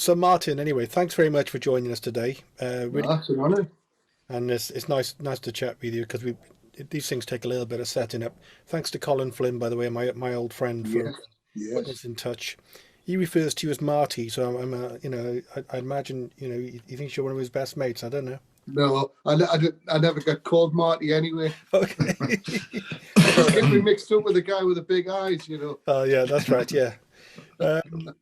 So Martin, anyway, thanks very much for joining us today. No, Really, that's an honour. and it's nice to chat with you because we these things take a little bit of setting up. Thanks to Colin Flynn, by the way, my old friend, for Yes, putting us yes. in touch. He refers to you as Marty, so I imagine he thinks you're one of his best mates. I don't know. No, I never got called Marty anyway. Okay. I just get me mixed up with the guy with the big eyes. Oh yeah, that's right. Yeah. Um,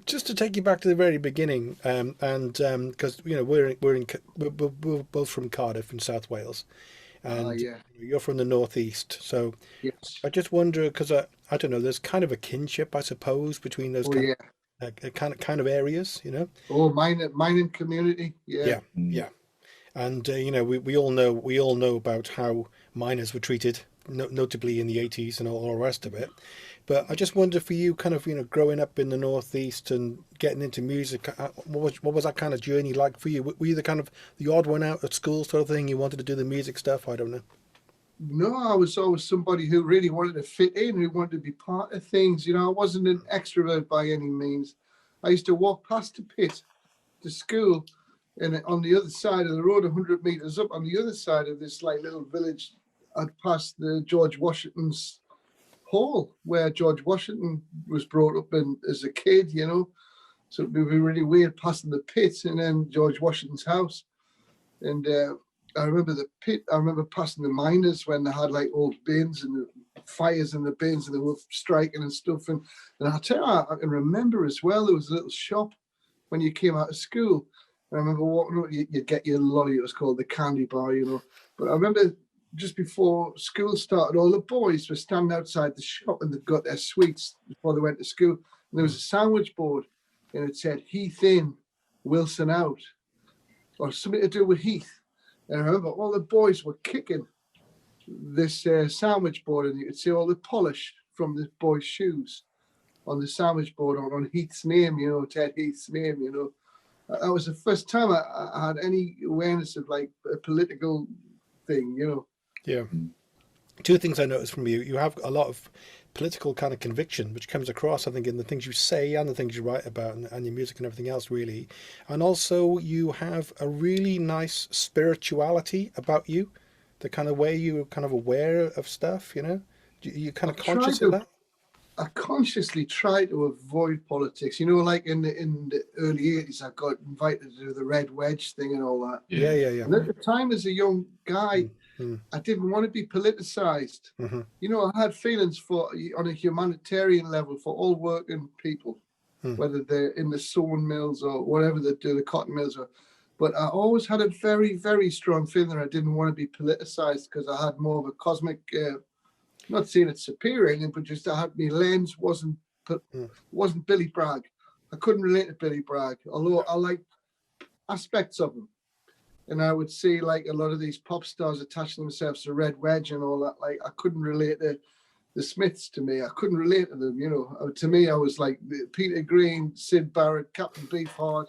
just to take you back to the very beginning, and because we're both from Cardiff in South Wales, and Yeah, you're from the northeast. So yes. I just wonder because I don't know, there's kind of a kinship, I suppose, between those Oh, yeah. kind of areas, you know. Oh, mining community. Yeah. Yeah, yeah. And we all know about how miners were treated, notably in the 80s and all the rest of it. But I just wonder for you, kind of growing up in the northeast and getting into music, what was that kind of journey like for you? Were you the kind of the odd one out at school sort of thing? You wanted to do the music stuff? I don't know. No, I was always somebody who really wanted to fit in, who wanted to be part of things. I wasn't an extrovert by any means. I used to walk past the pit to school, and on the other side of the road, 100 meters up, on the other side of this like little village, I'd pass the George Washington's hall where George Washington was brought up in as a kid. So it would be really weird passing the pit and then George Washington's house. And I remember the pit. I remember passing the miners when they had like old bins and the fires in the bins and they were striking and stuff. And I tell you, I can remember as well, there was a little shop when you came out of school. I remember walking up, you'd get your lolly, it was called the candy bar. But I remember just before school started, all the boys were standing outside the shop and they'd got their sweets before they went to school. And there was a sandwich board and it said Heath in, Wilson out, or something to do with Heath. And I remember all the boys were kicking this sandwich board and you could see all the polish from the boys' shoes on the sandwich board on Heath's name, Ted Heath's name. That was the first time I had any awareness of like a political thing. Yeah. Two things I noticed from you: you have a lot of political kind of conviction, which comes across, I think, in the things you say and the things you write about, and your music and everything else, really. And also, you have a really nice spirituality about you, the kind of way you're kind of aware of stuff. You kind I of tried conscious of to, that. I consciously tried to avoid politics. Like in the early 80s, I got invited to do the Red Wedge thing and all that. Yeah, Yeah. yeah, yeah. And at the time, as a young guy, Mm, mm, I didn't want to be politicized. mhm, I had feelings on a humanitarian level for all working people, mm. whether they're in the sawn mills or whatever they do, the cotton mills. But I always had a very, very strong feeling that I didn't want to be politicized because I had more of a cosmic, not saying it's superior, but just I had my lens Mm. wasn't Billy Bragg. I couldn't relate to Billy Bragg, although I liked aspects of him. And I would see like a lot of these pop stars attaching themselves to Red Wedge and all that. Like I couldn't relate to the Smiths to me. I couldn't relate to them. To me, I was like Peter Green, Sid Barrett, Captain Beefheart.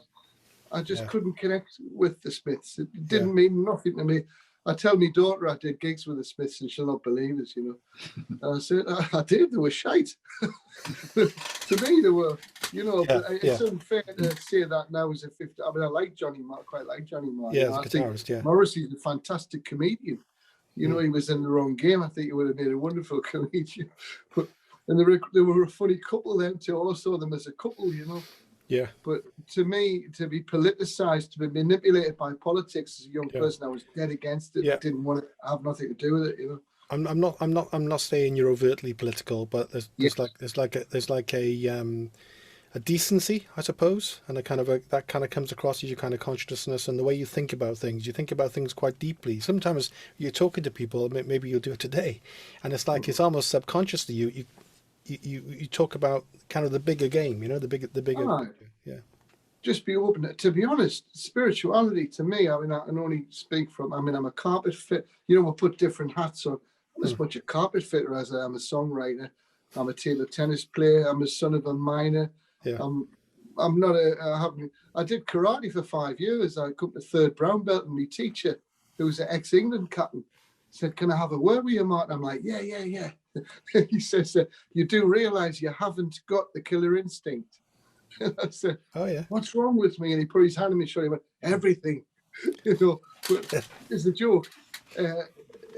I just Yeah, couldn't connect with the Smiths. It yeah. didn't mean nothing to me. I tell my daughter I did gigs with the Smiths and she'll not believe it. And I said, I did, they were shite. To me, they were, Yeah, but yeah, it's unfair to say that now as a 50. I mean, I like Johnny Marr, quite like Johnny Marr. yeah. As a I think guitarist, yeah. Morrissey's a fantastic comedian. Mm. He was in the wrong game. I think he would have made a wonderful comedian. But and they were a funny couple then too. I saw them as a couple. Yeah. But to me, to be politicized, to be manipulated by politics as a young Yeah. person, I was dead against it. I Yeah. didn't want to have nothing to do with it. I'm not saying you're overtly political, but there's Yes. there's like a decency, I suppose, and that kind of comes across as your kind of consciousness and the way you think about things. You think about things quite deeply. Sometimes you're talking to people, maybe you'll do it today, and it's like it's almost subconsciously you talk about kind of the bigger game, the bigger Ah, picture. Yeah. just be open. To be honest, spirituality to me, I mean, I can only speak from, I mean, I'm a carpet fit. We'll put different hats on. I'm as Mm, much a carpet fitter as I am a songwriter. I'm a table tennis player. I'm a son of a miner. yeah. I'm I'm not I did karate for 5 years. I got the third brown belt, and my teacher, who was an ex-England captain, said, "Can I have a word with you, Martin?" I'm like, "Yeah, yeah, yeah." He says, "You do realise you haven't got the killer instinct." And I said, Oh yeah. what's wrong with me? And he put his hand on my shoulder. He went, everything, but it's a joke.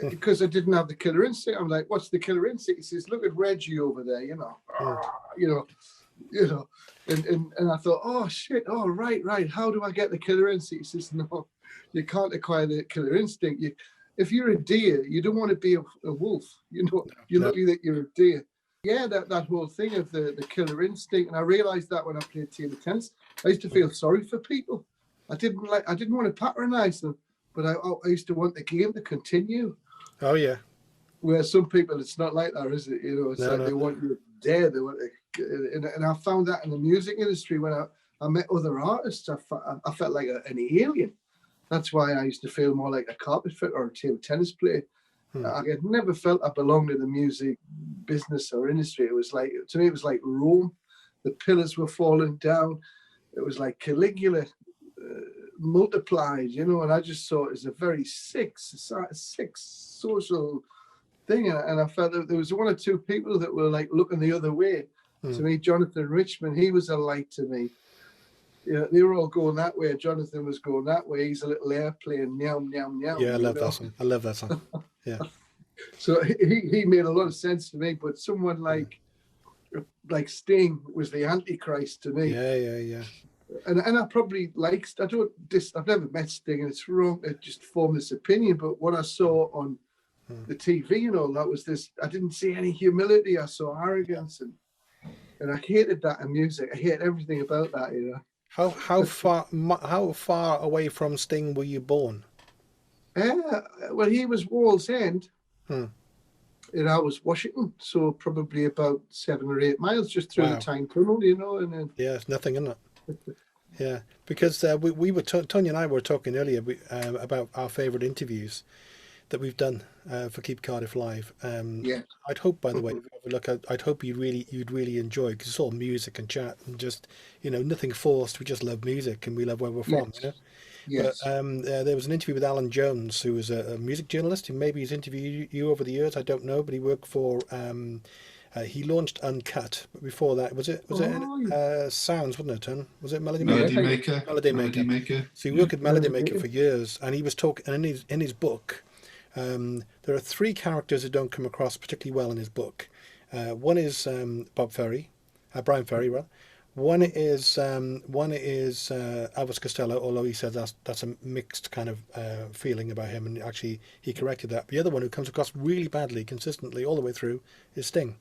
Because I didn't have the killer instinct. I'm like, what's the killer instinct? He says, look at Reggie over there, Mm. you know, you know, and I thought, oh shit, oh right. How do I get the killer instinct? He says, no, you can't acquire the killer instinct. If you're a deer, you don't want to be a wolf. You're No. lucky that you're a deer. Yeah, that whole thing of the killer instinct, and I realized that when I played table tennis, I used to feel sorry for people. I didn't want to patronize them, but I used to want the game to continue. Oh yeah. Where some people, it's not like that, is it? It's No, like no. they want you dead. They want and I found that in the music industry when I met other artists, I felt like an alien. That's why I used to feel more like a carpet fitter or a table tennis player. Hmm. I had never felt I belonged in the music business or industry. It was like, to me, it was like Rome. The pillars were falling down. It was like Caligula multiplied, and I just saw it as a very sick social thing. And I felt that there was one or two people that were like looking the other way. Hmm. To me, Jonathan Richman, he was a light to me. They were all going that way. Jonathan was going that way. He's a little airplane, meow, meow, meow. Yeah, I love that song. I love that song. Yeah. So he made a lot of sense to me. But someone like Sting was the Antichrist to me. Yeah. And I probably I've never met Sting, and it's wrong to just form this opinion. But what I saw on the TV and all that was this. I didn't see any humility. I saw arrogance, and I hated that in music. I hate everything about that. How far away from Sting were you born? Well, he was Wall's End, Hmm. and I was Washington, so probably about 7 or 8 miles just through the Wow. Tyne Tunnel, and then Yeah, it's nothing in it. Yeah, because we were Tony and I were talking earlier about our favourite interviews that we've done for Keep Cardiff Live. yeah, I'd hope, by the way, if you have a look, I'd hope you'd really enjoy because it's all music and chat and just nothing forced. We just love music and we love where we're from. yes, But yes. there was an interview with Alan Jones, who was a music journalist, who maybe he's interviewed you over the years. I don't know, but he worked for. He launched Uncut, but before that, Oh, Sounds, wasn't it? Ton? Was it Melody Maker? Melody yeah, Maker. Melody Melody Maker. Maker. So he Yeah. worked at Melody Maker yeah. for years, and he was talking. And in his book, there are three characters that don't come across particularly well in his book. One is Brian Ferry, rather. One is Elvis Costello, although he says that's a mixed kind of feeling about him, and actually he corrected that. The other one who comes across really badly, consistently all the way through, is Sting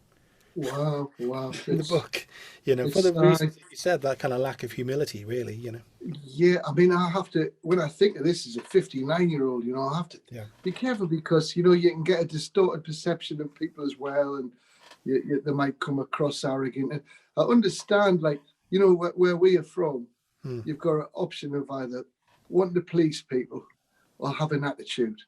Wow. in the book. For It's the reasons that you said, that kind of lack of humility, really. yeah. I mean, I have to when I think of this as a 59-year-old, I have to Yeah. be careful because you can get a distorted perception of people as well, and they might come across arrogant. And I understand, like where we are from, Hmm. you've got an option of either wanting to please people or have an attitude.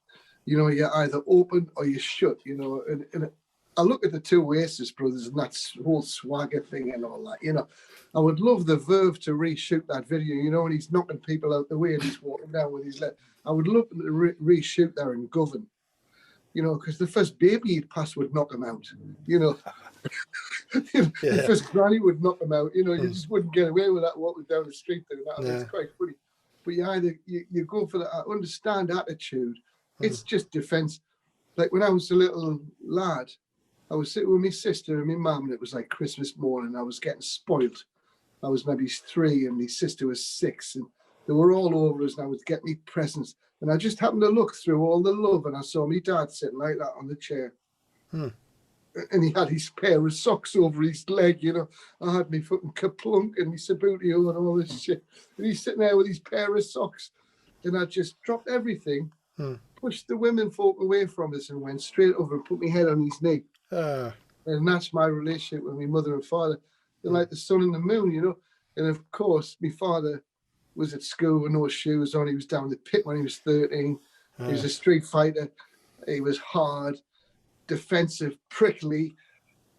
You're either open or you're shut. And I look at the two Oasis brothers and that whole swagger thing and all that. I would love the Verve to reshoot that video. And he's knocking people out the way and he's walking down with his leg. I would love them to reshoot there in Govan. Because the first baby he'd pass would knock him out. The Yeah. first granny would knock him out. You Mm. just wouldn't get away with that walking down the street doing that. No. It's quite funny. But you go for that. I understand attitude. It's just defense. Like when I was a little lad, I was sitting with my sister and my mum, and it was like Christmas morning. I was getting spoiled. I was maybe 3, and my sister was 6, and they were all over us, and I would get me presents. And I just happened to look through all the love, and I saw my dad sitting like that on the chair. Hmm. And he had his pair of socks over his leg, I had me fucking kaplunk and my Sabutio and all this shit. And he's sitting there with his pair of socks. And I just dropped everything, pushed the women folk away from us and went straight over and put my head on his knee. And that's my relationship with my mother and father. They're like the sun and the moon. And of course, my father was at school with no shoes on. He was down the pit when he was 13. He was a street fighter. He was hard, defensive, prickly,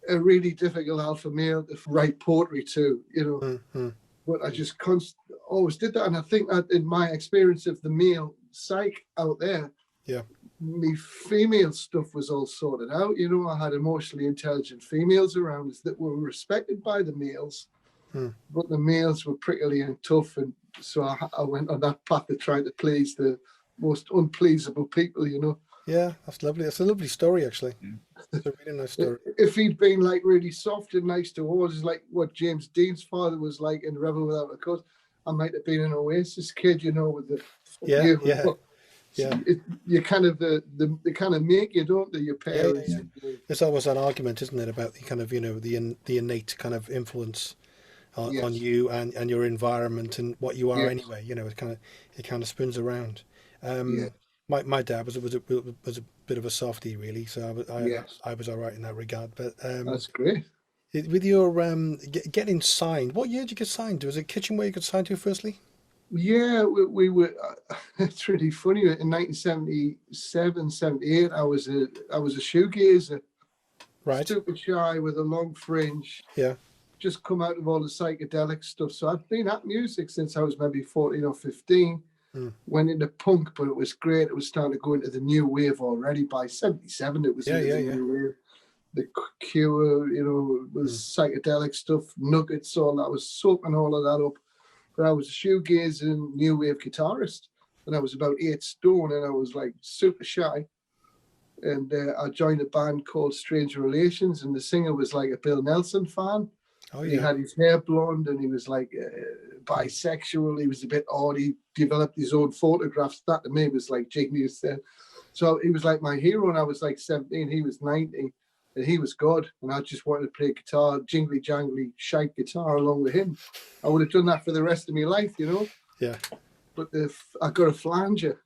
a really difficult alpha male to write poetry to, But I just always did that. And I think that in my experience of the male psyche out there, Yeah. me female stuff was all sorted out. I had emotionally intelligent females around us that were respected by the males. Hmm. but the males were prickly and tough, and so I went on that path of trying to please the most unpleasable people, you know. Yeah, that's lovely. That's a lovely story, actually. Yeah. It's a really nice story. If he'd been like really soft and nice to horses, like what James Dean's father was like in Rebel Without a Cause, I might have been an Oasis kid, you know, with the Yeah, you. yeah, So yeah, you kind of they kind of make you, don't they? Your yeah, yeah, parents. yeah. There's always an argument, isn't it, about the kind of the innate kind of influence on Yes, you and your environment and what you are yes, anyway. It kind of spins around. yes, My dad was a bit of a softie, really, so yes. I was all right in that regard. But That's great. with your getting signed, what year did you get signed? Was it Kitchenware you got signed to firstly? Yeah, we were. It's really funny. In 1977, 78, I was a shoegazer, Right. stupid shy with a long fringe, Yeah. just come out of all the psychedelic stuff. So I've been at music since I was maybe 14 or 15. Mm. Went into punk, but it was great. It was starting to go into the new wave already. By 77, it was Yeah. into Yeah. the Yeah. new wave. The Cure, you know, was Mm. psychedelic stuff, Nuggets, all that. I was soaking all of that up. But I was a shoegazing new wave guitarist, and I was about 8 stone, and I was like super shy. And I joined a band called Strange Relations, and the singer was like a Bill Nelson fan. Oh And he yeah. had his hair blonde, and he was like Mm. bisexual. He was a bit odd. He developed his own photographs. That to me was like genius there. So he was like my hero, and I was like 17. He was 19, and he was God. And I just wanted to play guitar, jingly jangly, shite guitar along with him. I would have done that for the rest of my life, you know. Yeah. But I got a flanger.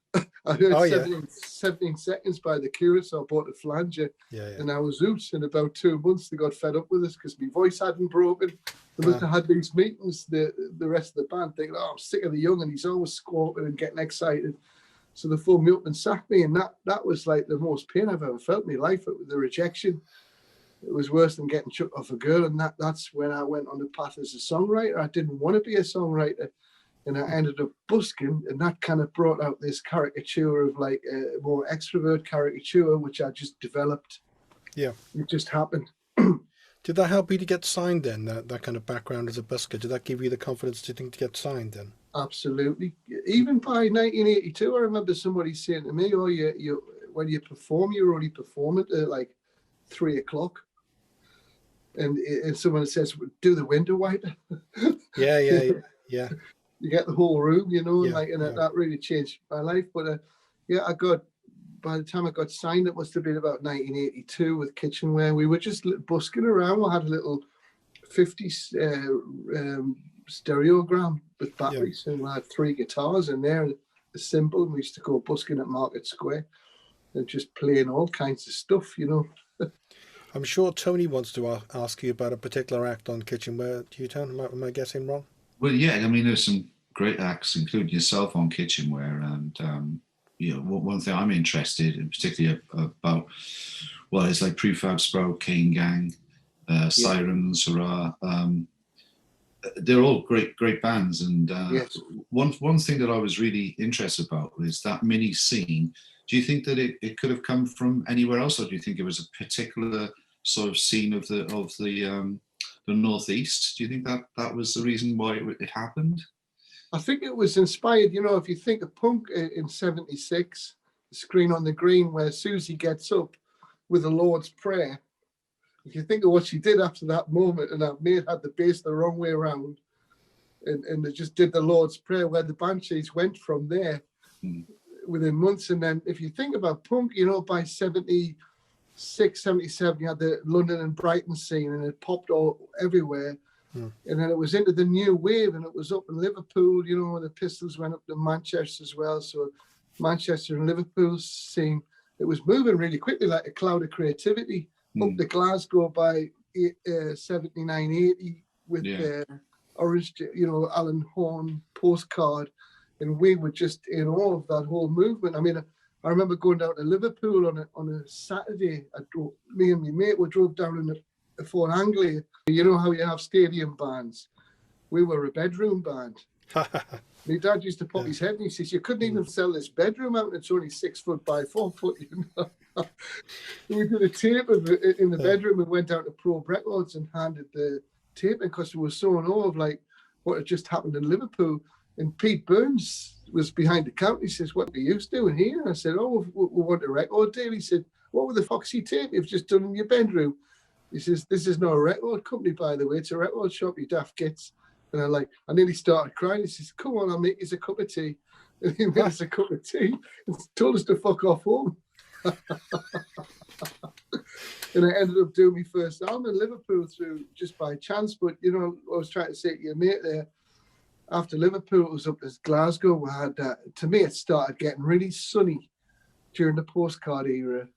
I heard Oh yeah. 17 seconds by the Cure, so I bought a flanger. Yeah. Yeah. And I was out in about 2 months. They got fed up with us because my voice hadn't broken. They must have had these meetings, the rest of the band, thinking, oh, I'm sick of the young, and he's always squawking and getting excited. So they phoned me up and sacked me. And that was like the most pain I've ever felt in my life. It was the rejection. It was worse than getting chucked off a girl. And that's when I went on the path as a songwriter. I didn't want to be a songwriter. And I ended up busking, and that kind of brought out this caricature of like a more extrovert caricature, which I just developed. Yeah. It just happened. Did that help you to get signed then? That kind of background as a busker, did that give you the confidence to think to get signed then? Absolutely. Even by 1982, I remember somebody saying to me, "Oh, you when you perform, you're only performing at like 3 o'clock." And someone says, "Do the window wiper." Yeah. Yeah. Yeah. Yeah. You get the whole room, you know, Yeah. and Yeah. that really changed my life. But yeah, by the time I got signed, it must have been about 1982 with Kitchenware. We were just busking around. We had a little 50 stereogram with batteries, and we had 3 guitars in there, a cymbal, and we used to go busking at Market Square and just playing all kinds of stuff, you know. I'm sure Tony wants to ask you about a particular act on Kitchenware. Do you, Tony? Am I guessing wrong? Well, yeah, I mean, there's some great acts, including yourself on Kitchenware, and one thing I'm interested in, particularly about, well, it's like Prefab Sprout, Cane Gang, Sirens, Hurrah. They're all great bands, and Yes. one thing that I was really interested about is that mini scene. Do you think that it could have come from anywhere else, or do you think it was a particular sort of scene of the Northeast? Do you think that was the reason why it happened? I think it was inspired, you know, if you think of punk in 76, the Screen on the Green, where Susie gets up with the Lord's Prayer. If you think of what she did after that moment, and that mate had the bass the wrong way around, and they just did the Lord's Prayer, where the Banshees went from there within months. And then if you think about punk, you know, by 76, 77, you had the London and Brighton scene, and it popped all everywhere. And then it was into the new wave, and it was up in Liverpool, you know, and the Pistols went up to Manchester as well. So Manchester and Liverpool scene, it was moving really quickly, like a cloud of creativity. Up to Glasgow by 79, 80 with Orange, you know, Alan Horn postcard. And we were just in awe of that whole movement. I mean, I remember going down to Liverpool on a Saturday. Me and my mate, we drove down in the Fort Anglia. You know how you have stadium bands? We were a bedroom band. My dad used to pop his head and he says, "You couldn't even sell this bedroom out. It's only 6 foot by 4 foot." You know? We did a tape in the bedroom and went out to Pro Records and handed the taping because we were so in awe of like what had just happened in Liverpool. And Pete Burns was behind the counter. He says, "What are you doing here?" And I said, "Oh, we want a record deal." He said, "What with the Foxy tape you've just done in your bedroom?" He says, "This is not a record company, by the way. It's a record shop, you daft gits." And I nearly started crying. He says, "Come on, I'll make you a cup of tea." And he made us a cup of tea and told us to fuck off home. And I ended up doing my first album in Liverpool through just by chance. But, you know, I was trying to say to your mate there, after Liverpool, it was up to Glasgow. We had, to me, it started getting really sunny during the postcard era.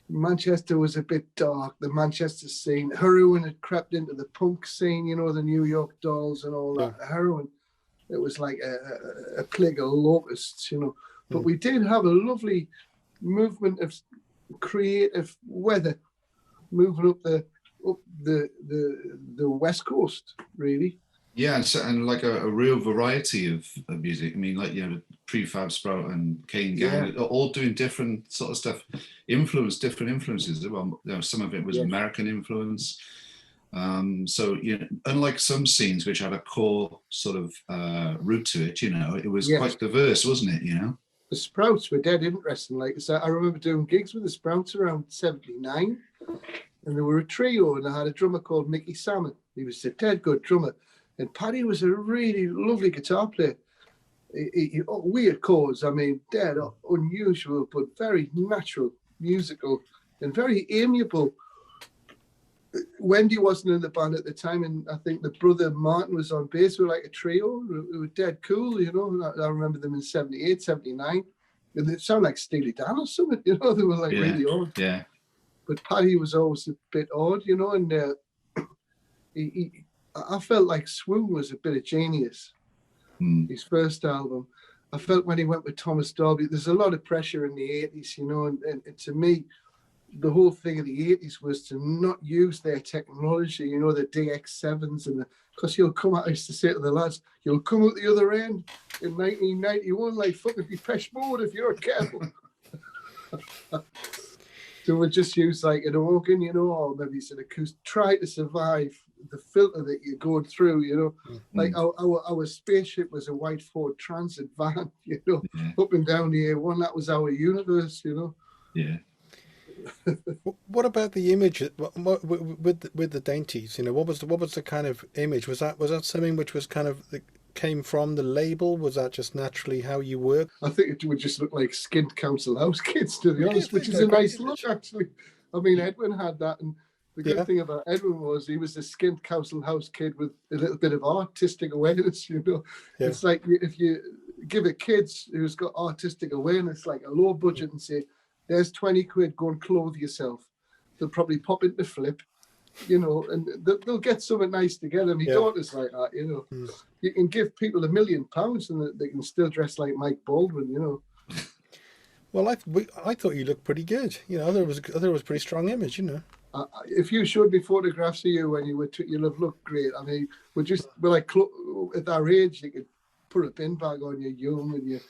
Manchester was a bit dark, the Manchester scene. Heroin had crept into the punk scene, you know, the New York Dolls and all that. Heroin, it was like a plague of locusts, you know. But we did have a lovely movement of creative weather moving up the west coast, really. Yeah, and like a real variety of music. I mean, like, you know, Prefab Sprout and Kane Gang, all doing different sort of stuff, different influences. Well, you know, some of it was American influence. So, you know, unlike some scenes which had a core sort of root to it, you know, it was quite diverse, wasn't it? You know, the Sprouts were dead interesting. Like, so I remember doing gigs with the Sprouts around '79, and they were a trio, and I had a drummer called Mickey Salmon. He was a dead good drummer. And Paddy was a really lovely guitar player. Weird chords, I mean, dead unusual, but very natural, musical, and very amiable. Wendy wasn't in the band at the time, and I think the brother Martin was on bass. We were like a trio. We were dead cool, you know. I remember them in '78, '79. And they sound like Steely Dan or something, you know. They were like really odd. Yeah. But Paddy was always a bit odd, you know, and I felt like Swoon was a bit of genius. His first album. I felt when he went with Thomas Dolby, there's a lot of pressure in the 80s, you know, and to me, the whole thing of the 80s was to not use their technology, you know, the DX7s because you'll come out, I used to say to the lads, you'll come out the other end in 1991 like fucking Depeche Mode if you're not careful. So we'll just use like an organ, you know, or maybe it's an acoustic, try to survive the filter that you're going through, you know. Like our spaceship was a white Ford Transit van, you know, up and down the A1. That was our universe, you know. Yeah. What about the image with the Dainties? You know, what was the kind of image? Was that something which was kind of came from the label? Was that just naturally how you work? I think it would just look like skint council house kids, to be honest, which is a nice look, actually. I mean, Edwin had that, and the good thing about Edwin was he was a skint council house kid with a little bit of artistic awareness, you know. It's like if you give a kid who's got artistic awareness like a low budget and say, there's 20 quid, go and clothe yourself. They'll probably pop into Flip, you know, and they'll get something nice together. My daughter's like that, you know. You can give people £1 million and they can still dress like Mike Baldwin, you know. Well, I thought you looked pretty good. You know, there was a pretty strong image, you know. If you showed me photographs of you when you were, you'll have looked great. I mean, we're like at our age, you could put a bin bag on you, young, and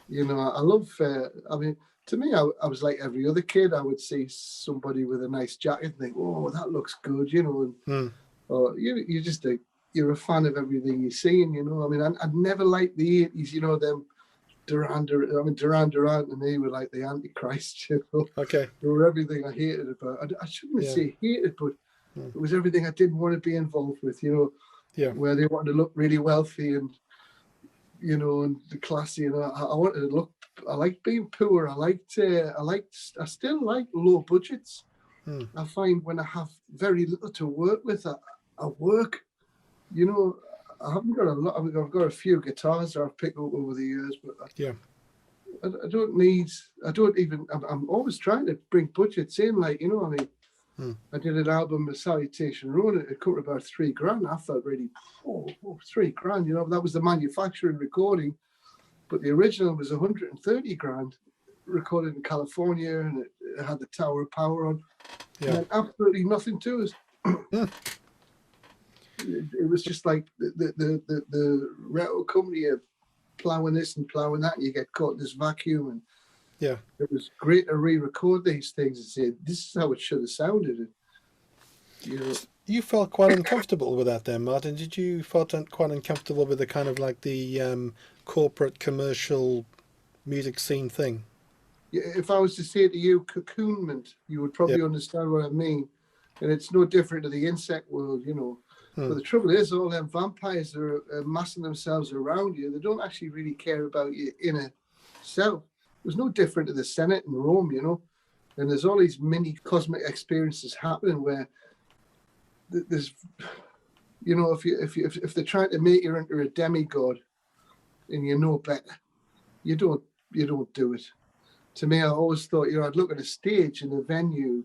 you know. I love. I mean, to me, I was like every other kid. I would see somebody with a nice jacket and think, "Oh, that looks good," you know. And or you just you're a fan of everything you're seeing, you know. I mean, I'd never liked the 80s, you know, them Duran Duran to me were like the Antichrist, you know. Okay. They were everything I hated about. I shouldn't say hated, but it was everything I didn't want to be involved with, you know. Yeah. Where they wanted to look really wealthy and, you know, and classy, and I wanted to look. I liked being poor. I still like low budgets. I find when I have very little to work with, I work. You know, I haven't got a lot. I've got a few guitars that I've picked up over the years, but I don't even. I'm always trying to bring budgets in, like, you know. I mean, I did an album with Salutation Road. It covered about $3,000. I felt really, $3,000. You know, that was the manufacturing recording, but the original was $130,000, recorded in California, and it had the Tower of Power on. Yeah. And absolutely nothing to us. It was just like the rental company of ploughing this and ploughing that, and you get caught in this vacuum. And it was great to re-record these things and say, this is how it should have sounded. And, you know. You felt quite uncomfortable with that then, Martin. Did you felt quite uncomfortable with the kind of like the corporate commercial music scene thing? If I was to say to you cocoonment, you would Yeah. probably understand what I mean. And it's no different to the insect world, you know. Hmm. But the trouble is, all them vampires are massing themselves around you. They don't actually really care about your inner self. It was no different to the Senate in Rome, you know. And there's all these mini cosmic experiences happening where there's, you know, if they're trying to make you into a demigod and you know better, you don't do it. To me, I always thought, you know, I'd look at a stage in a venue,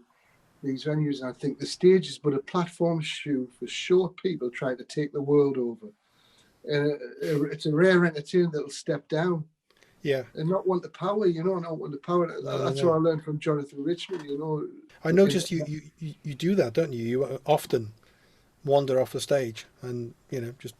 these venues, and I think the stage is but a platform shoe for short people trying to take the world over. And it's a rare entertainer that'll step down Yeah. and not want the power, you know, not want the power. No, no, That's no. what I learned from Jonathan Richman, you know. I noticed you do that, don't you? You often wander off the stage and just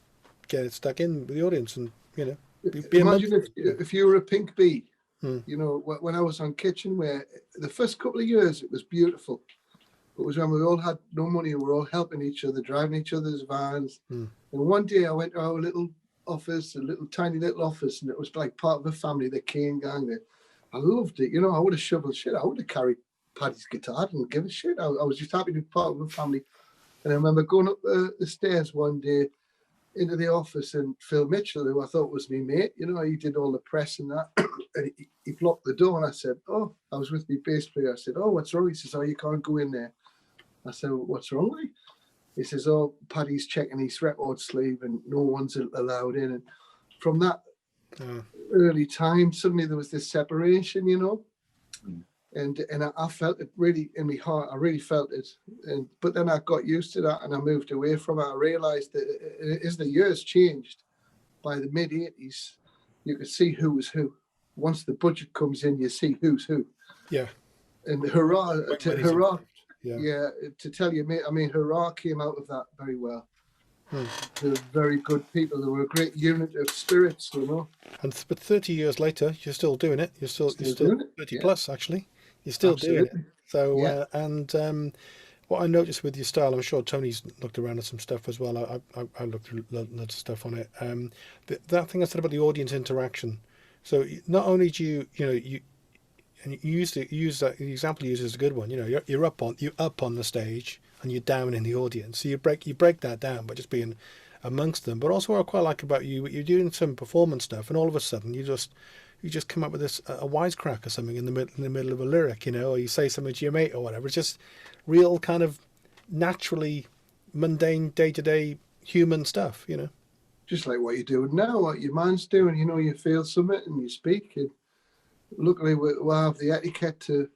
get stuck in with the audience and be Imagine amongst if them. Yeah. if you were a pink bee, Hmm. you know, when I was on Kitchenware, the first couple of years it was beautiful. It was when we all had no money and we were all helping each other, driving each other's vans. Hmm. And one day I went to our little office, a little tiny little office, and it was like part of a family, the Kane gang there. I loved it. You know, I would have shoveled shit. I would have carried Paddy's guitar. I didn't give a shit. I was just happy to be part of a family. And I remember going up the stairs one day into the office, and Phil Mitchell, who I thought was my mate, you know, he did all the press and that. And he blocked the door, and I said, "Oh," I was with my bass player. I said, "Oh, what's wrong?" He says, "Oh, you can't go in there." I said, "What's wrong with me?" He says, "Oh, Paddy's checking his record sleeve and no one's allowed in." And from that early time, suddenly there was this separation, you know. And I felt it really in my heart. I really felt it. But then I got used to that and I moved away from it. I realised that as the years changed, by the mid-80s, you could see who was who. Once the budget comes in, you see who's who. Yeah. And hurrah, hurrah. Yeah. Yeah, to tell you, mate, I mean, hurrah came out of that very well. Hmm. They were very good people. They were a great unit of spirits, you know. But 30 years later, you're still doing it. You're still doing it. 30 Yeah, plus actually. You're still doing it. absolutely. So Yeah. what I noticed with your style, I'm sure Tony's looked around at some stuff as well. I looked through loads of stuff on it. That thing I said about the audience interaction. So not only do you and you use that the example you use is a good one. You know, you're up on the stage and you're down in the audience. So you break that down by just being amongst them. But also what I quite like about you, you're doing some performance stuff, and all of a sudden you just come up with this a wisecrack or something in the middle of a lyric, or you say something to your mate or whatever. It's just real kind of naturally mundane day to day human stuff, Just like what you're doing now, what your man's doing, you know, you feel something and you speak. And luckily, we have the etiquette to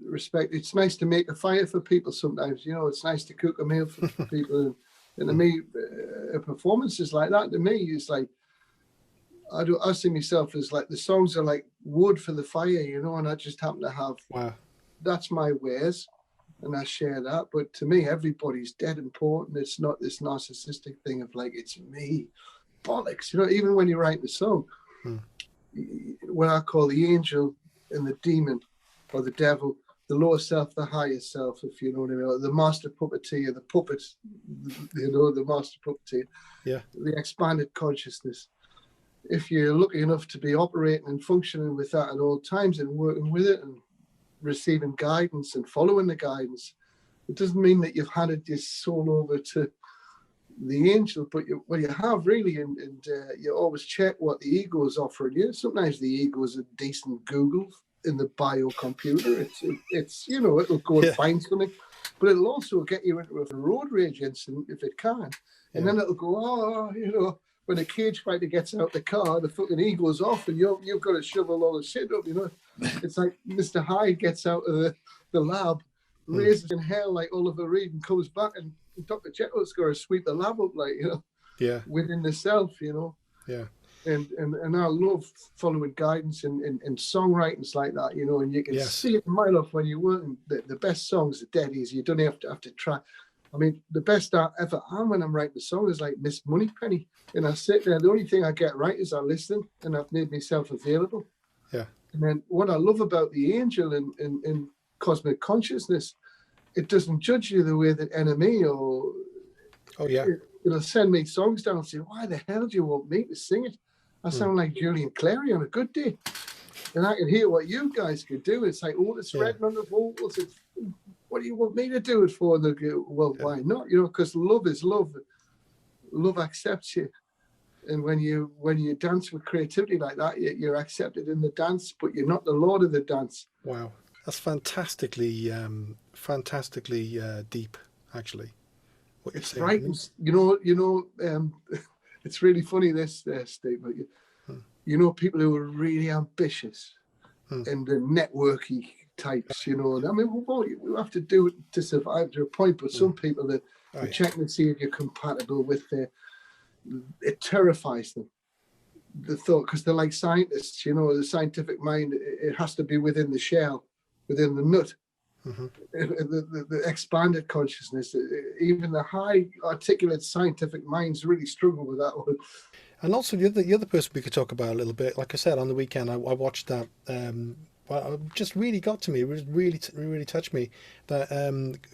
respect. It's nice to make a fire for people sometimes, you know, it's nice to cook a meal for people. And to me, a performance is like that. To me, it's like, I see myself as like the songs are like wood for the fire, you know, and I just happen to have, Wow. that's my ways and I share that. But to me, everybody's dead important. It's not this narcissistic thing of like, it's me. Bollocks, you know, even when you write the song, what I call the angel and the demon or the devil, the lower self, the higher self, if you know what I mean, the master puppeteer, the puppet, you know, the master puppeteer, Yeah. the expanded consciousness. If you're lucky enough to be operating and functioning with that at all times and working with it and receiving guidance and following the guidance, it doesn't mean that you've handed your soul over to the angel, but you have really, and you always check what the ego is offering you. Sometimes the ego is a decent Google in the bio computer. It's you know, it'll go and find something, but it'll also get you into a road rage incident if it can, and then it'll go, oh, you know, when a cage fighter gets out the car, the fucking ego's off, and you've got to shovel all the shit up, you know. It's like Mr. Hyde gets out of the lab, raises in hell like Oliver Reed, and comes back, and Dr. Jekyll's got to sweep the lab up, like, you know, within the self, you know. Yeah. And I love following guidance in songwritings like that, you know, and you can see it a mile off when you're working. The best songs are dead easy. You don't have to try. I mean, the best I ever am when I'm writing a song is like Miss Moneypenny. And I sit there, the only thing I get right is I listen, and I've made myself available. Yeah. And then what I love about the angel in cosmic consciousness it doesn't judge you the way that NME or Oh yeah. it'll send me songs down and say, why the hell do you want me to sing it? I sound like Julian Clary on a good day. And I can hear what you guys could do. It's like Otis Yeah. Redding on the vocals. It's, what do you want me to do it for? And they'll go, well, why not? You know, because love is love. Love accepts you. And when you dance with creativity like that, you're accepted in the dance, but you're not the lord of the dance. Wow. That's fantastically deep, actually. What you're It's saying. frightens. It's really funny this statement. You know, people who are really ambitious and the networky types, you know. And I mean, we have to do it to survive to a point, but some people that are checking to see if you're compatible with it terrifies them. The thought, because they're like scientists, you know, the scientific mind, it has to be within the shell, within the nut. The expanded consciousness, even the high articulate scientific minds really struggle with that one. And also the other person we could talk about a little bit, like I said, on the weekend I watched that. Well, it just really got to me. It was really touched me. That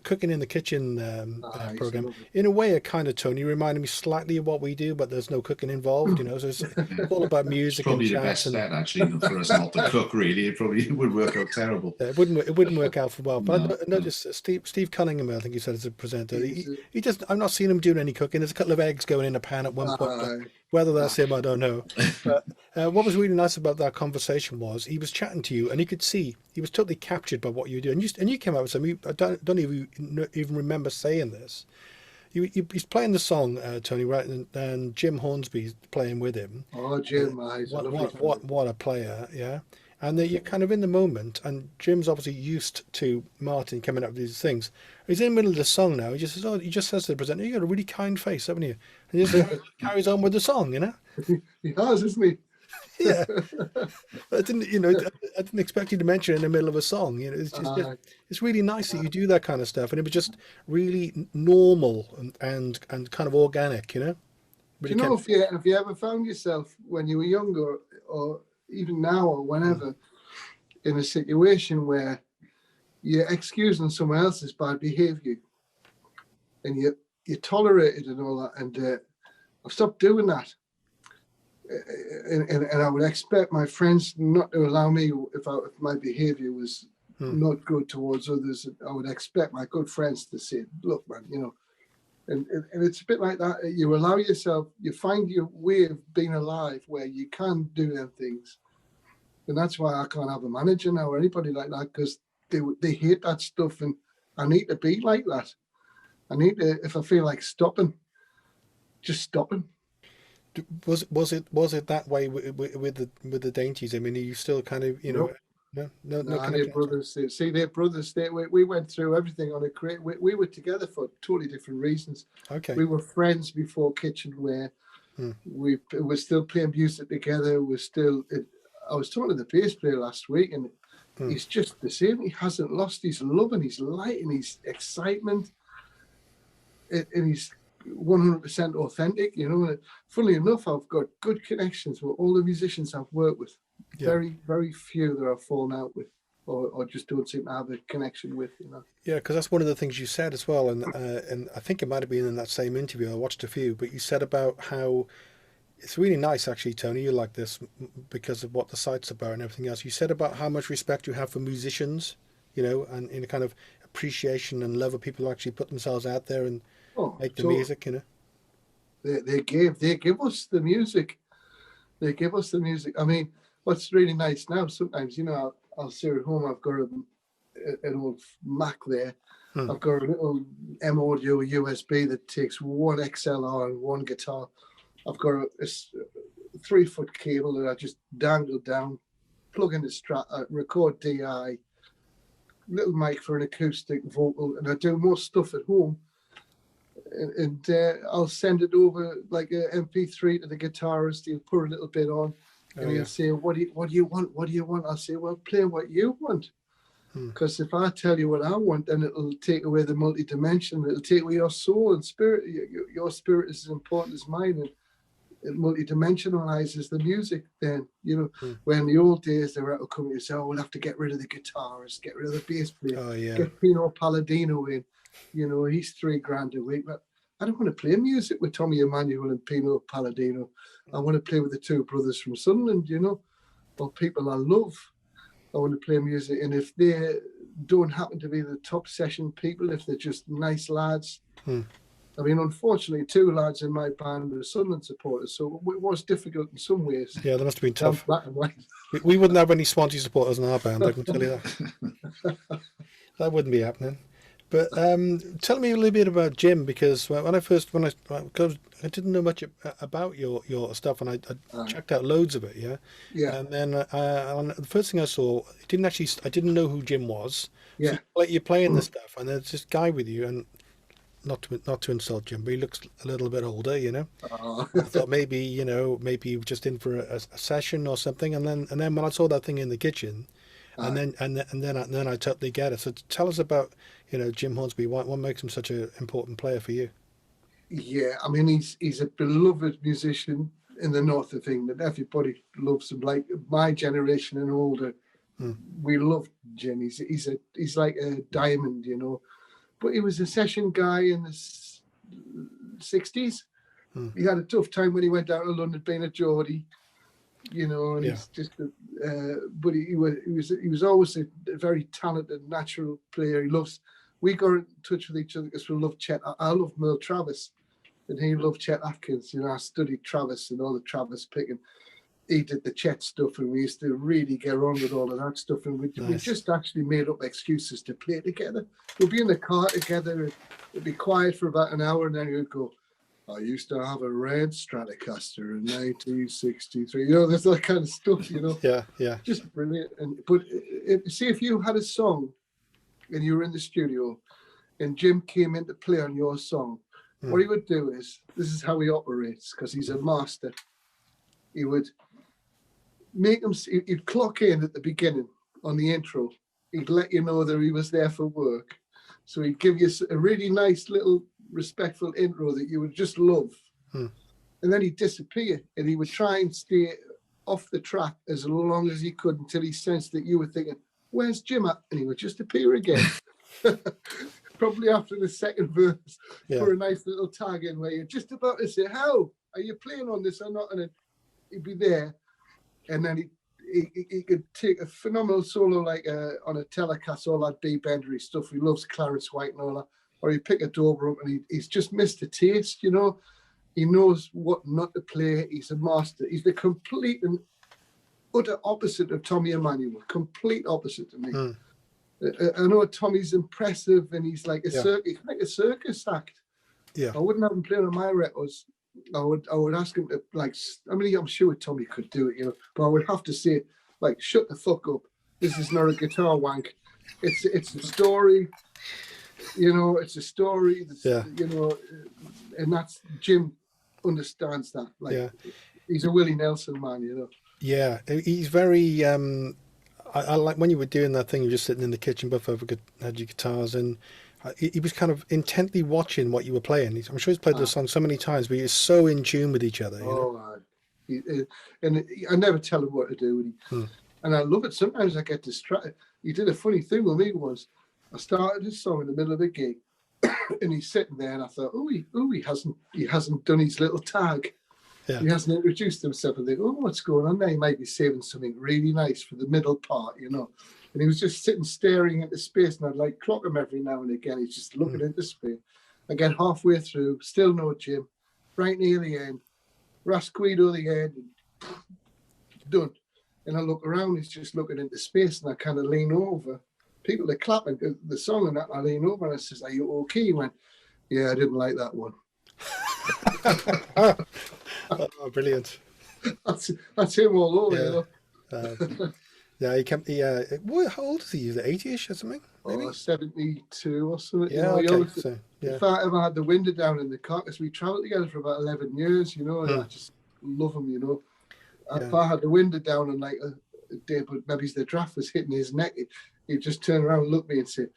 Cooking in the Kitchen program. In a way, it kind of, Tony, reminded me slightly of what we do, but there's no cooking involved. You know, so it's all about music. It's probably and the best bet, actually, for us not to cook. Really, it probably would work out terrible. It wouldn't work out for well. But I noticed Steve Cunningham, I think he said, as a presenter, he just, I'm not seeing him doing any cooking. There's a couple of eggs going in a pan at one point. Whether that's him, I don't know. But what was really nice about that conversation was he was chatting to you, and you could see he was totally captured by what you were doing. And you came out with something. I don't even remember saying this. He's playing the song, Tony, right? And Jim Hornsby's playing with him. Oh, Jim, what a player, yeah. And you're kind of in the moment, and Jim's obviously used to Martin coming up with these things. He's in the middle of the song now. He just says to the presenter, "You got a really kind face, haven't you?" And he just carries on with the song, you know. He has, isn't he? Yeah. I didn't expect you to mention it in the middle of a song. You know, it's really nice that you do that kind of stuff, and it was just really normal and kind of organic, you know. Really, do you know if you ever found yourself when you were younger or even now or whenever in a situation where you're excusing someone else's bad behavior and you tolerate it and all that, and I've stopped doing that, and I would expect my friends not to allow me if my behavior was not good towards others. I would expect my good friends to say, "Look, man, you know." And it's a bit like that. You allow yourself, you find your way of being alive where you can do them things. And that's why I can't have a manager now or anybody like that, because they hate that stuff. And I need to be like that. I need to, if I feel like stopping, just stopping. Was it that way with the dainties? I mean, are you still kind of, you know? No, their brothers. See, their brothers. We went through everything on a create. We were together for totally different reasons. Okay. We were friends before Kitchenware. We were still playing music together. I was talking to the bass player last week, and he's just the same. He hasn't lost his love and his light and his excitement, and he's 100% authentic. You know. And funnily enough, I've got good connections with all the musicians I've worked with. Yeah. Very, very few that I've fallen out with, or just don't seem to have a connection with, you know. Yeah, because that's one of the things you said as well, and I think it might have been in that same interview. I watched a few, but you said about how it's really nice, actually, Tony. You like this because of what the site's about and everything else. You said about how much respect you have for musicians, you know, and in a kind of appreciation and love of people who actually put themselves out there and make the music, you know. They give us the music. They give us the music. I mean, what's really nice now, sometimes, you know, I'll sit at home, I've got an old Mac there. I've got a little M Audio USB that takes one XLR and one guitar. I've got a 3-foot cable that I just dangle down, plug in the Strat, record DI, little mic for an acoustic vocal, and I do more stuff at home. And I'll send it over like a MP3 to the guitarist. He'll put a little bit on. And he'll say, what do you want? What do you want? I'll say, well, play what you want. Because if I tell you what I want, then it'll take away the multi-dimension. It'll take away your soul and spirit. Your spirit is as important as mine. And it multi-dimensionalizes the music then, Mm. when in the old days they were out coming to say, oh, we'll have to get rid of the guitarist, get rid of the bass player, Oh yeah. get Pino Palladino in, he's $3,000 a week. But I don't want to play music with Tommy Emmanuel and Pino Palladino. I want to play with the two brothers from Sunderland, or people I love. I want to play music. And if they don't happen to be the top session people, if they're just nice lads, I mean, unfortunately, two lads in my band were Sunderland supporters, so it was difficult in some ways. Yeah, that must have been tough. Black and white. We wouldn't have any Swansea supporters in our band, I can tell you that. That wouldn't be happening. But tell me a little bit about Jim, because because I didn't know much about your stuff, and I checked out loads of it, yeah. Yeah, And then the first thing I saw, I didn't know who Jim was. yeah. So you're playing this stuff, and there's this guy with you, and not to insult Jim, but he looks a little bit older, I thought maybe maybe just in for a session or something, and then when I saw that thing in the kitchen, and then I totally get it. So tell us about Jim Hornsby. What makes him such an important player for you? Yeah, I mean, he's a beloved musician in the north of England. Everybody loves him. Like my generation and older, we loved Jim. He's like a diamond, But he was a session guy in the 60s. He had a tough time when he went down to London being a Geordie, and he's just but he was always a very talented, natural player. We got in touch with each other because we love Chet. I love Merle Travis, and he loved Chet Atkins. I studied Travis and all the Travis picking. He did the Chet stuff, and we used to really get on with all of that stuff. And we just actually made up excuses to play together. We'd be in the car together, and it'd be quiet for about an hour, and then you'd go, I used to have a red Stratocaster in 1963. There's that kind of stuff, Yeah. Just brilliant. But if you had a song and you were in the studio and Jim came in to play on your song, what he would do is, this is how he operates, because he's a master. He would he'd clock in at the beginning on the intro. He'd let you know that he was there for work. So he'd give you a really nice little respectful intro that you would just love. And then he'd disappear, and he would try and stay off the track as long as he could until he sensed that you were thinking, where's Jim at? And he would just appear again. Probably after the second verse, for a nice little tag in where you're just about to say, how? Are you playing on this or not? And he'd be there. And then he could take a phenomenal solo like on a Telecaster, all that B-bendery stuff. He loves Clarence White and all that. Or he'd pick a Dobro up and he's just missed a taste, He knows what not to play. He's a master. He's the complete and utter opposite of Tommy Emmanuel. Complete opposite to me. I know Tommy's impressive and he's like a circus act. Yeah. I wouldn't have him playing on my records. I would ask him to I'm sure Tommy could do it, but I would have to say, shut the fuck up. This is not a guitar wank. It's a story. It's a story. And that's Jim understands that. He's a Willie Nelson man, Yeah, he's very. I like when you were doing that thing. You were just sitting in the kitchen, both over had your guitars, and he was kind of intently watching what you were playing. I'm sure he's played the song so many times, but he's so in tune with each other. And I never tell him what to do, and I love it. Sometimes I get distracted. He did a funny thing with me once. I started his song in the middle of the gig, and he's sitting there, and I thought, he hasn't done his little tag. Yeah. He hasn't introduced himself. And think, what's going on there? He might be saving something really nice for the middle part, And he was just sitting staring into space, and I'd clock him every now and again. He's just looking into space. I get halfway through, still no Jim. Right near the end, Rasquito the end, and done. And I look around, he's just looking into space, and I kind of lean over. People are clapping the song, and I lean over, and I says, "Are you okay?" He went, "Yeah, I didn't like that one." Oh, brilliant! That's him all over, Yeah, he can. How old is he? Is it 80ish or something? Maybe 72 or something. Yeah, okay. If I ever had the window down in the car, because we travelled together for about 11 years, and I just love him, If I had the window down and a day, but maybe the draft was hitting his neck, he'd just turn around and look at me and say,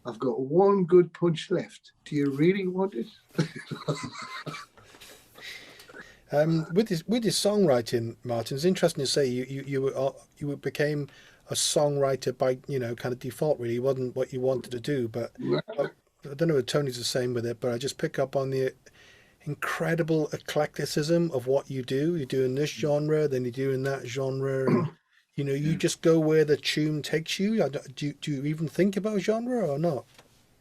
"I've got one good punch left. Do you really want it?" With his songwriting, Martin, it's interesting to say you became a songwriter by kind of default. Really, it wasn't what you wanted to do, but I don't know if Tony's the same with it. But I just pick up on the incredible eclecticism of what you do. You're doing this genre, then you're doing that genre, and you Yeah. just go where the tune takes you. Do you even think about genre or not?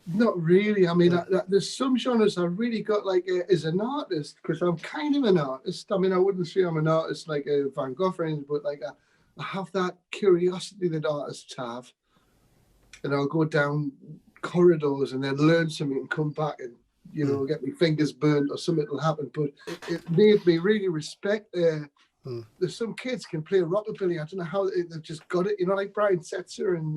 Not really. I mean, Yeah. there's some genres I really got like as an artist, because I'm kind of an artist. I mean, I wouldn't say I'm an artist like a Van Gogh or anything, but like I have that curiosity that artists have, and I'll go down corridors and then learn something and come back and Mm, get my fingers burnt or something will happen. But it made me really respect. mm, There's some kids can play rockabilly. I don't know how they've just got it. Like Brian Setzer and.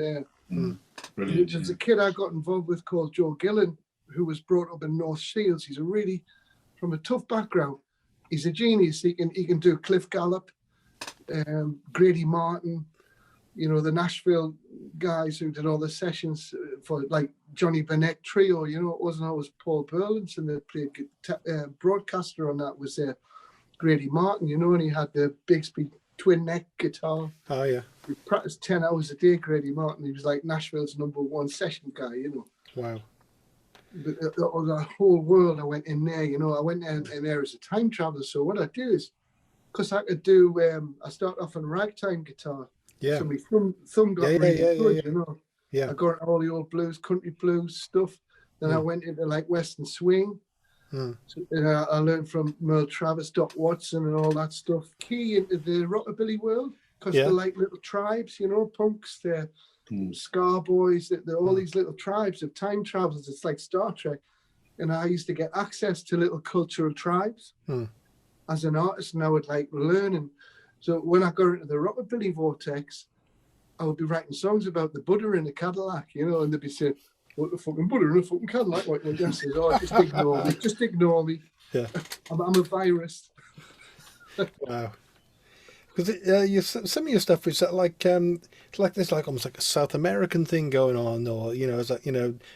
mm. Brilliant. There's Yeah. a kid I got involved with called Joe Gillen, who was brought up in North Shields. He's from a tough background. He's a genius. He can do Cliff Gallup, Grady Martin, the Nashville guys who did all the sessions for like Johnny Bennett Trio. It wasn't always Paul Burlinson that played broadcaster on that was Grady Martin. And he had the Bigsby twin neck guitar. Oh yeah. We practiced 10 hours a day, Grady Martin. He was like Nashville's #1 session guy. Wow. The whole world I went in there. I went in there as a time traveler. So what I do is, because I could do, I started off on ragtime guitar. Yeah. So my thumb got Yeah. really Yeah. Yeah. good. Yeah. Yeah. I got all the old blues, country blues stuff. Then I went into like Western swing. Mm. So, I learned from Merle Travis, Doc Watson, and all that stuff. Key into the rockabilly world, because Yeah. they're like little tribes, punks, they're ska boys, they're all these little tribes of time travelers. It's like Star Trek. And I used to get access to little cultural tribes Mm. as an artist, and I would like learn. And so when I got into the rockabilly vortex, I would be writing songs about the Buddha in the Cadillac, and they'd be saying, "What the fucking Buddha in a fucking Cadillac?" Like, I says, "Oh, just ignore me, just ignore me. Yeah. I'm a virus." Wow. Because some of your stuff is it's like there's like almost like a South American thing going on, or it's like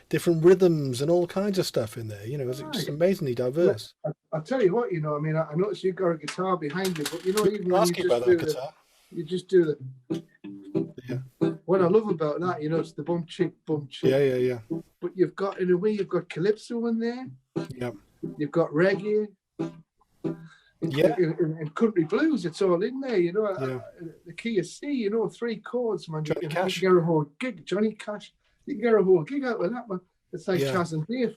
different rhythms and all kinds of stuff in there. It's just Right. amazingly diverse. I'll tell you what, I mean, I noticed you've got a guitar behind you, but even when you Ask you about that guitar. you just do the. Yeah. What I love about that, it's the bump chick, bump chick. Yeah. Yeah. Yeah. But you've got, in a way, you've got calypso in there. Yeah. You've got reggae. Yeah. In country blues, it's all in there, Yeah. The key is C, 3 chords, man. Johnny You Cash. can get a whole gig, Johnny Cash. You can get a whole gig out of that, man. It's like Yeah. Chaz and Dave.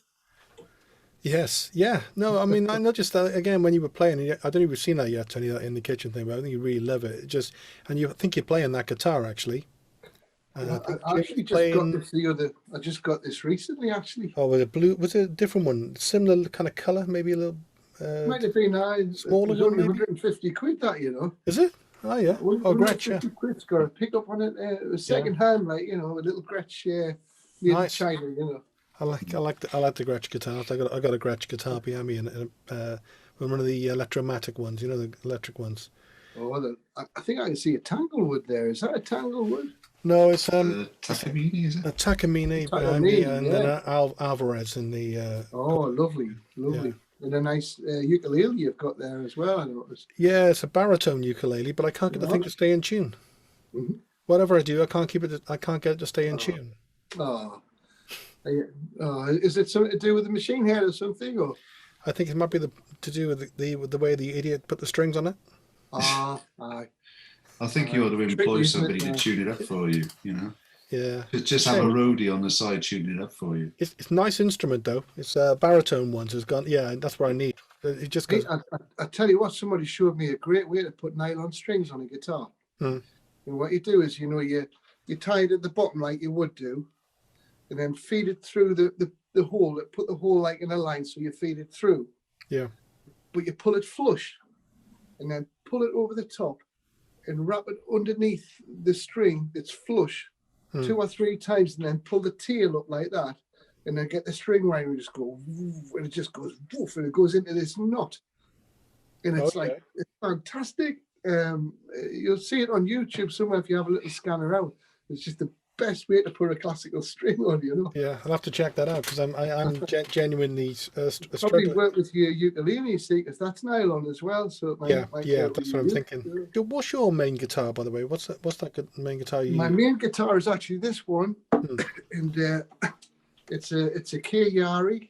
Yes, yeah. No, I mean, I noticed that again when you were playing. I don't know if you've seen that yet, Tony, that in the kitchen thing, but I think you really love it. And you think you're playing that guitar actually. And I think I actually just got this I just got this recently, actually. Oh, was it blue? Was it a different one? Similar kind of color, maybe a little. Might have been smaller it was one, only maybe? 150 quid, that, Is it? Oh yeah. Oh, Gretsch, yeah. 150 quid's got a pickup on it. It was second hand, like, a little Gretsch made in Nice. China, I like the Gretsch guitars. I got a Gretsch guitar behind me, and one of the electromatic ones. The electric ones. Oh, I think I can see a Tanglewood there. Is that a Tanglewood? No, it's Takamine, is it? a Takamine behind me, Takamine, and yeah. then Alvarez in the. Oh, lovely. Yeah. And a nice ukulele you've got there as well, I noticed. Yeah, it's a baritone ukulele, but I can't get the thing to stay in tune. Mhm. Whatever I do, I can't keep it. I can't get it to stay in tune. Oh. Is it something to do with the machine head or something? Or I think it might be to do with the way the idiot put the strings on it. aye. I think you ought to Tricky, employ isn't somebody it? to tune it up for you. Yeah, Just have a roadie on the side tuning it up for you. it's a nice instrument though. It's baritone ones. It's gone. Yeah, that's what I need. It just goes. I tell you what, somebody showed me a great way to put nylon strings on a guitar. Hmm. And what you do is, you tie it at the bottom like you would do, and then feed it through the hole. Put the hole like in a line, so you feed it through. Yeah. But you pull it flush, and then pull it over the top, and wrap it underneath the string that's flush, 2 or 3 times, and then pull the tail up like that, and then get the string right and just go, woof, and it just goes woof, and it goes into this knot, and it's like, it's fantastic. You'll see it on YouTube somewhere if you have a little scan around. It's just the best way to put a classical string on, you know. Yeah, I'll have to check that out because I'm genuinely Probably struggling. work with your ukulele, you see, because that's nylon as well, so it Yeah, might yeah, help that's you what I'm use. thinking. Yeah. What's your main guitar, by the way? What's that main guitar you My use? main guitar is actually this one, Hmm. and it's a K Yari,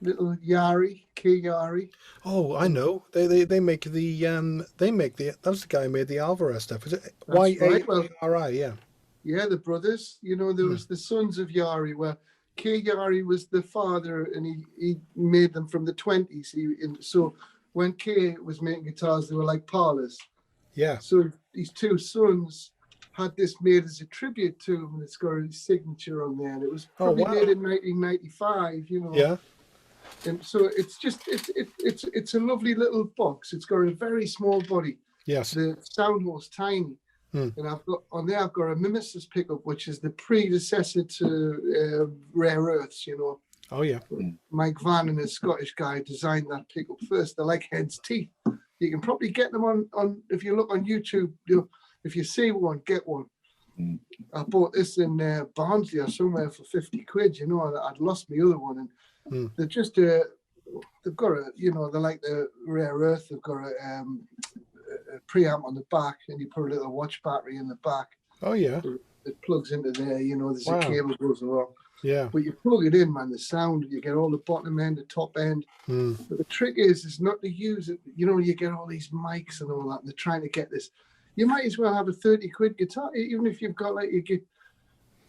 little Yari, K Yari. Oh, I know. They make that's the guy who made the Alvarez stuff. Is it That's right. Well, Yari? Yeah. yeah, the brothers. You know, there Hmm. was the sons of Yari. Well, K Yari was the father, and he made them from the 20s. So when K was making guitars, they were like parlors. Yeah. So these two sons had this made as a tribute to him, and it's got his signature on there. And it was Oh, probably wow. made in 1995. You know. Yeah. And so it's a lovely little box. It's got a very small body. Yes. The sound hole's tiny. Hmm. And I've got a Mimesis pickup, which is the predecessor to Rare Earths, you know. Oh, yeah. Mike Vann, a Scottish guy, designed that pickup first. They're like hen's teeth. You can probably get them on if you look on YouTube. If you see one, get one. Mm. I bought this in Barnsley or somewhere for 50 quid. You know, I'd lost my other one, and they're just they've got they're like the Rare Earth. They've got a preamp on the back, and you put a little watch battery in the back. Oh, yeah. It plugs into there. You know, there's Wow. a cable goes along. Yeah. But you plug it in, man. The sound, you get all the bottom end, the top end. Hmm. But the trick is not to use it. You know, you get all these mics and all that, and they're trying to get this. You might as well have a 30 quid guitar, even if you've got like you get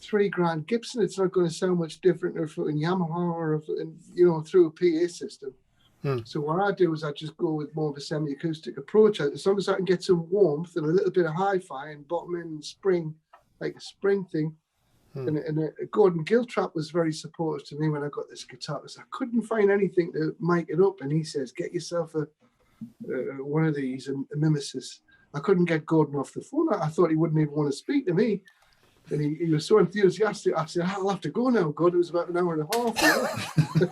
$3,000 Gibson. It's not going to sound much different if in Yamaha or if, through a PA system. Hmm. So what I do is I just go with more of a semi-acoustic approach. As long as I can get some warmth and a little bit of hi-fi and bottom end and spring, like a spring thing. And Gordon Giltrap was very supportive to me when I got this guitar, because I couldn't find anything to mic it up. And he says, get yourself one of these, a Mimesis. I couldn't get Gordon off the phone. I thought he wouldn't even want to speak to me. And he was so enthusiastic. I said, I'll have to go now, God. It was about an hour and a half.